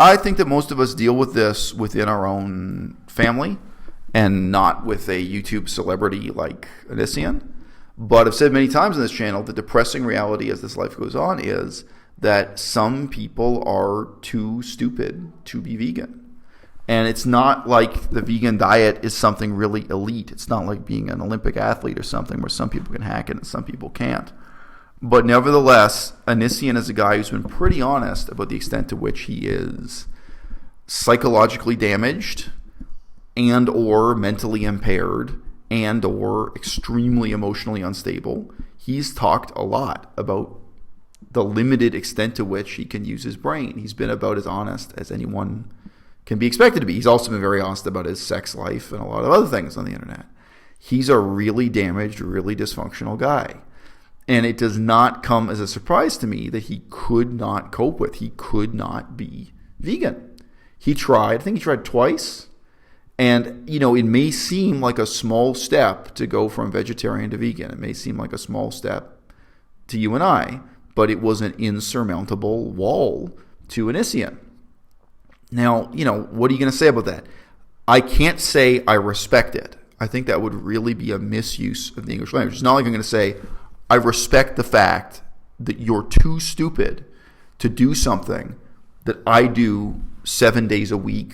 I think that most of us deal with this within our own family and not with a YouTube celebrity like Onision. But I've said many times on this channel, the depressing reality as this life goes on is that some people are too stupid to be vegan. And it's not like the vegan diet is something really elite. It's not like being an Olympic athlete or something where some people can hack it and some people can't. But nevertheless, Onision is a guy who's been pretty honest about the extent to which he is psychologically damaged and or mentally impaired and or extremely emotionally unstable. He's talked a lot about the limited extent to which he can use his brain. He's been about as honest as anyone can be expected to be. He's also been very honest about his sex life and a lot of other things on the internet. He's a really damaged, really dysfunctional guy. And it does not come as a surprise to me that he could not cope with. He could not be vegan. He tried. I think he tried twice. And, you know, it may seem like a small step to go from vegetarian to vegan. It may seem like a small step to you and I, but it was an insurmountable wall to Onision. Now, you know, what are you going to say about that? I can't say I respect it. I think that would really be a misuse of the English language. It's not like I'm going to say, I respect the fact that you're too stupid to do something that I do 7 days a week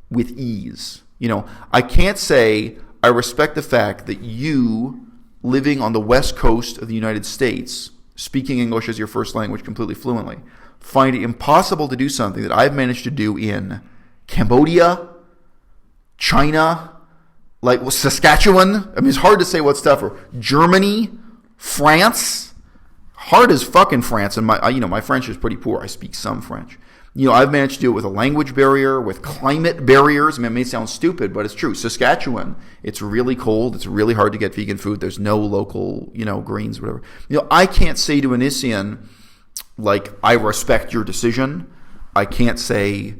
with ease. You know, I can't say I respect the fact that you, living on the west coast of the United States, speaking English as your first language completely fluently, find it impossible to do something that I've managed to do in Cambodia, China, like Saskatchewan. I mean, it's hard to say what's tougher. Germany, France, hard as fucking France. And my French is pretty poor. I speak some French. You know, I've managed to do it with a language barrier, with climate barriers. I mean, it may sound stupid, but it's true. Saskatchewan, it's really cold. It's really hard to get vegan food. There's no local, greens, whatever. I can't say to Onision, like, I respect your decision. I can't say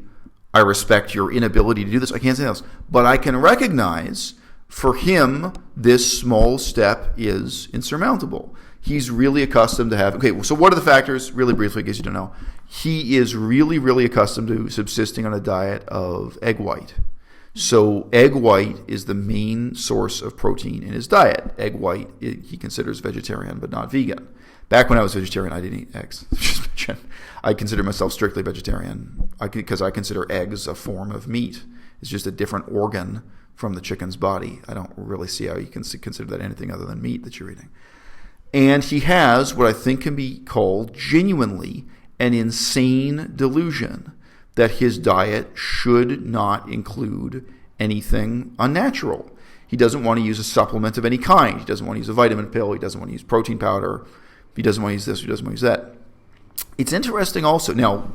I respect your inability to do this. I can't say this. But I can recognize for him, this small step is insurmountable. He's really accustomed to have... Okay, so what are the factors? Really briefly, in case you don't know. He is really, really accustomed to subsisting on a diet of egg white. So egg white is the main source of protein in his diet. Egg white, he considers vegetarian, but not vegan. Back when I was vegetarian, I didn't eat eggs. I consider myself strictly vegetarian because I consider eggs a form of meat. It's just a different organ from the chicken's body. I don't really see how you can consider that anything other than meat that you're eating. And he has what I think can be called genuinely an insane delusion that his diet should not include anything unnatural. He doesn't want to use a supplement of any kind. He doesn't want to use a vitamin pill. He doesn't want to use protein powder. He doesn't want to use this. He doesn't want to use that. It's interesting also. Now,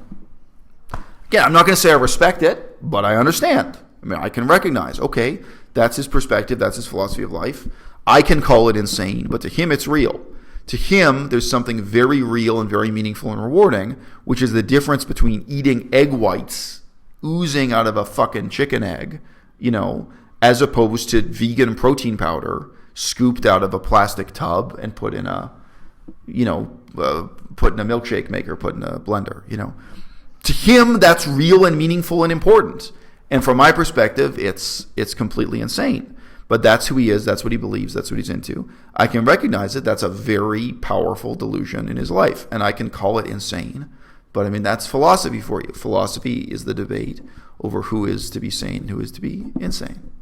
again, I'm not going to say I respect it, but I understand. I mean, I can recognize, okay, that's his perspective. That's his philosophy of life. I can call it insane, but to him, it's real. To him, there's something very real and very meaningful and rewarding, which is the difference between eating egg whites oozing out of a fucking chicken egg, as opposed to vegan protein powder scooped out of a plastic tub and put in a, put in a milkshake maker, put in a blender, To him, that's real and meaningful and important. And from my perspective, it's completely insane. But that's who he is. That's what he believes. That's what he's into. I can recognize it. That's a very powerful delusion in his life. And I can call it insane. But I mean, that's philosophy for you. Philosophy is the debate over who is to be sane and who is to be insane.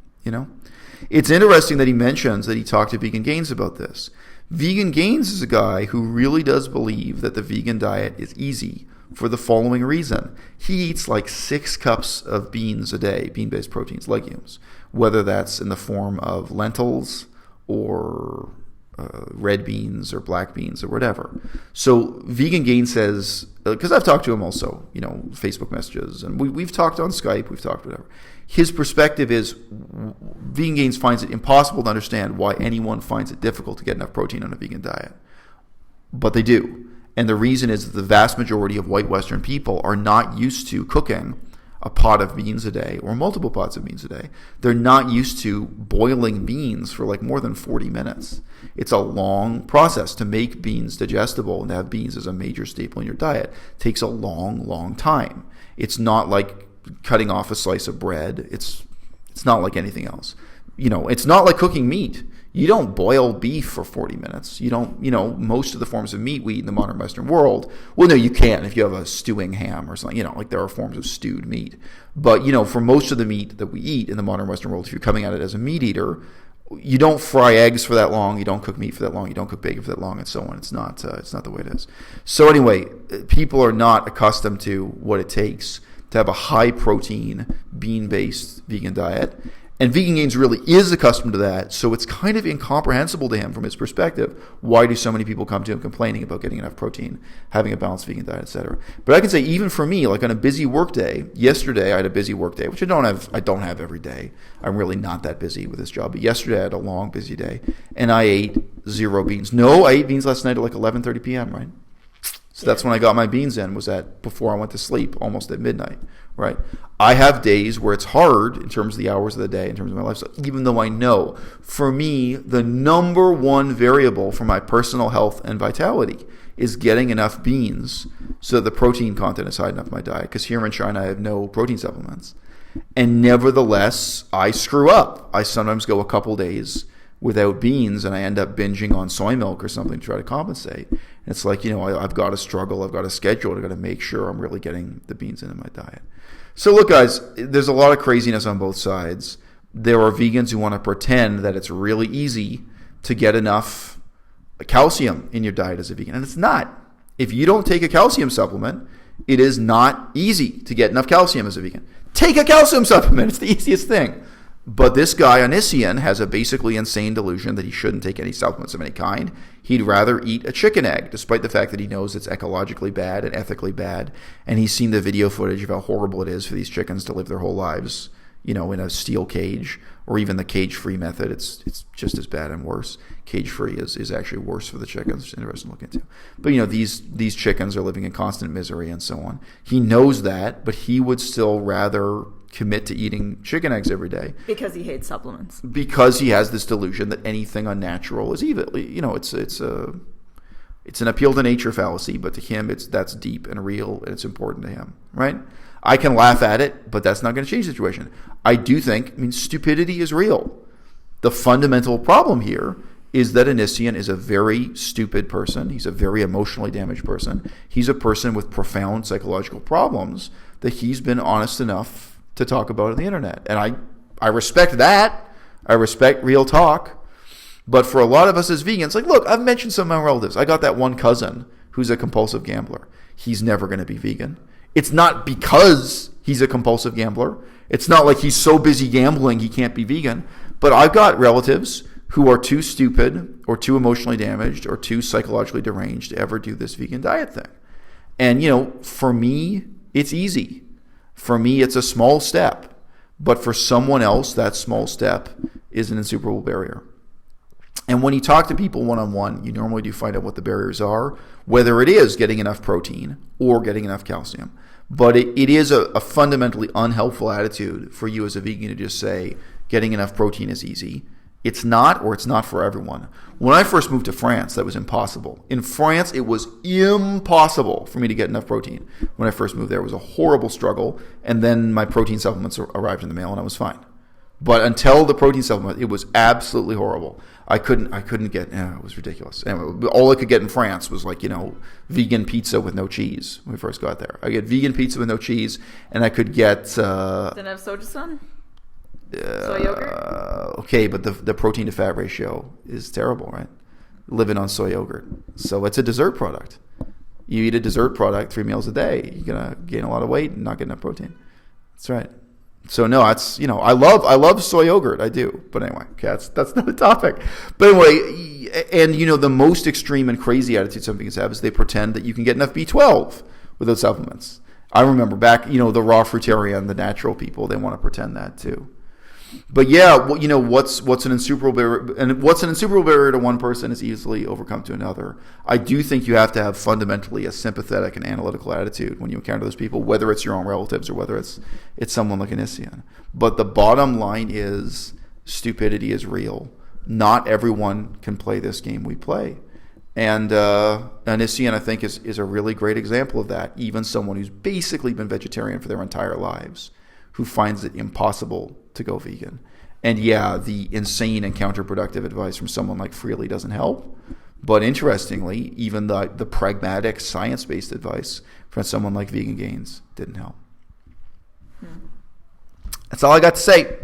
It's interesting that he mentions that he talked to Vegan Gains about this. Vegan Gains is a guy who really does believe that the vegan diet is easy for the following reason. He eats like 6 cups of beans a day, bean-based proteins, legumes, whether that's in the form of lentils or red beans or black beans or whatever. So Vegan Gain says, because I've talked to him also, Facebook messages, and we've talked on Skype, we've talked whatever. His perspective is Vegan Gains finds it impossible to understand why anyone finds it difficult to get enough protein on a vegan diet. But they do. And the reason is that the vast majority of white Western people are not used to cooking a pot of beans a day or multiple pots of beans a day. They're not used to boiling beans for like more than 40 minutes. It's a long process to make beans digestible, and to have beans as a major staple in your diet. It takes a long, long time. It's not like cutting off a slice of bread. It's not like anything else. It's not like cooking meat. You don't boil beef for 40 minutes. You don't, most of the forms of meat we eat in the modern Western world, well, no, you can if you have a stewing ham or something, like there are forms of stewed meat. But, for most of the meat that we eat in the modern Western world, if you're coming at it as a meat eater, you don't fry eggs for that long, you don't cook meat for that long, you don't cook bacon for that long, and so on. It's not the way it is. So anyway, people are not accustomed to what it takes to have a high-protein, bean-based vegan diet. And Vegan Gains really is accustomed to that, so it's kind of incomprehensible to him from his perspective. Why do so many people come to him complaining about getting enough protein, having a balanced vegan diet, etc.? But I can say even for me, like on a busy work day, yesterday I had a busy work day, which I don't have every day. I'm really not that busy with this job. But yesterday I had a long, busy day, and I ate 0 beans. No, I ate beans last night at like 11:30 p.m., right? So that's when I got my beans in, was at before I went to sleep, almost at midnight, right? I have days where it's hard in terms of the hours of the day, in terms of my lifestyle, even though I know, for me, the number one variable for my personal health and vitality is getting enough beans so that the protein content is high enough in my diet, because here in China I have no protein supplements. And nevertheless, I screw up. I sometimes go a couple days without beans, and I end up binging on soy milk or something to try to compensate. And it's like, I've got to struggle, I've got to schedule, I've got to make sure I'm really getting the beans into my diet. So look, guys, there's a lot of craziness on both sides. There are vegans who want to pretend that it's really easy to get enough calcium in your diet as a vegan, and it's not. If you don't take a calcium supplement, it is not easy to get enough calcium as a vegan. Take a calcium supplement. It's the easiest thing. But this guy, Onision, has a basically insane delusion that he shouldn't take any supplements of any kind. He'd rather eat a chicken egg, despite the fact that he knows it's ecologically bad and ethically bad. And he's seen the video footage of how horrible it is for these chickens to live their whole lives, in a steel cage, or even the cage-free method. It's just as bad and worse. Cage-free is actually worse for the chickens. It's interesting to look into. But, these chickens are living in constant misery and so on. He knows that, but he would still rather commit to eating chicken eggs every day because he hates supplements, because he has this delusion that anything unnatural is evil. It's an appeal to nature fallacy, but to him that's deep and real, and it's important to him, right? I can laugh at it, but that's not going to change the situation. I do think, stupidity is real. The fundamental problem here is that Onision is a very stupid person. He's a very emotionally damaged person. He's a person with profound psychological problems that he's been honest enough to talk about on the internet. And I respect that. I respect real talk. But for a lot of us as vegans, like, look, I've mentioned some of my relatives. I got that one cousin who's a compulsive gambler. He's never going to be vegan. It's not because he's a compulsive gambler. It's not like he's so busy gambling he can't be vegan. But I've got relatives who are too stupid or too emotionally damaged or too psychologically deranged to ever do this vegan diet thing. And, for me, it's easy. For me, it's a small step. But for someone else, that small step is an insuperable barrier. And when you talk to people one-on-one, you normally do find out what the barriers are, whether it is getting enough protein or getting enough calcium. But it is a fundamentally unhelpful attitude for you as a vegan to just say getting enough protein is easy. It's not, or it's not for everyone. When I first moved to France, that was impossible. In France, it was impossible for me to get enough protein. When I first moved there, it was a horrible struggle. And then my protein supplements arrived in the mail, and I was fine. But until the protein supplement, it was absolutely horrible. I couldn't get, it was ridiculous. Anyway, all I could get in France was vegan pizza with no cheese when we first got there. I get vegan pizza with no cheese, and I could get... Didn't have sojasun? Soy yogurt? Okay, but the protein to fat ratio is terrible, right? Living on soy yogurt. So it's a dessert product. You eat a dessert product 3 meals a day, you're going to gain a lot of weight and not get enough protein. That's right. So no, that's, I love soy yogurt. I do. But anyway, okay, that's not a topic. But anyway, and the most extreme and crazy attitude some vegans have is they pretend that you can get enough B12 without supplements. I remember back, the raw fruitarian, the natural people, they want to pretend that too. But yeah, what's an insuperable barrier, and what's an insuperable barrier to one person is easily overcome to another. I do think you have to have fundamentally a sympathetic and analytical attitude when you encounter those people, whether it's your own relatives or whether it's someone like Onision. But the bottom line is stupidity is real. Not everyone can play this game we play. And Onision, I think, is a really great example of that. Even someone who's basically been vegetarian for their entire lives, who finds it impossible to go vegan. And yeah, the insane and counterproductive advice from someone like Freely doesn't help. But interestingly, even the pragmatic, science-based advice from someone like Vegan Gains didn't help. That's all I got to say.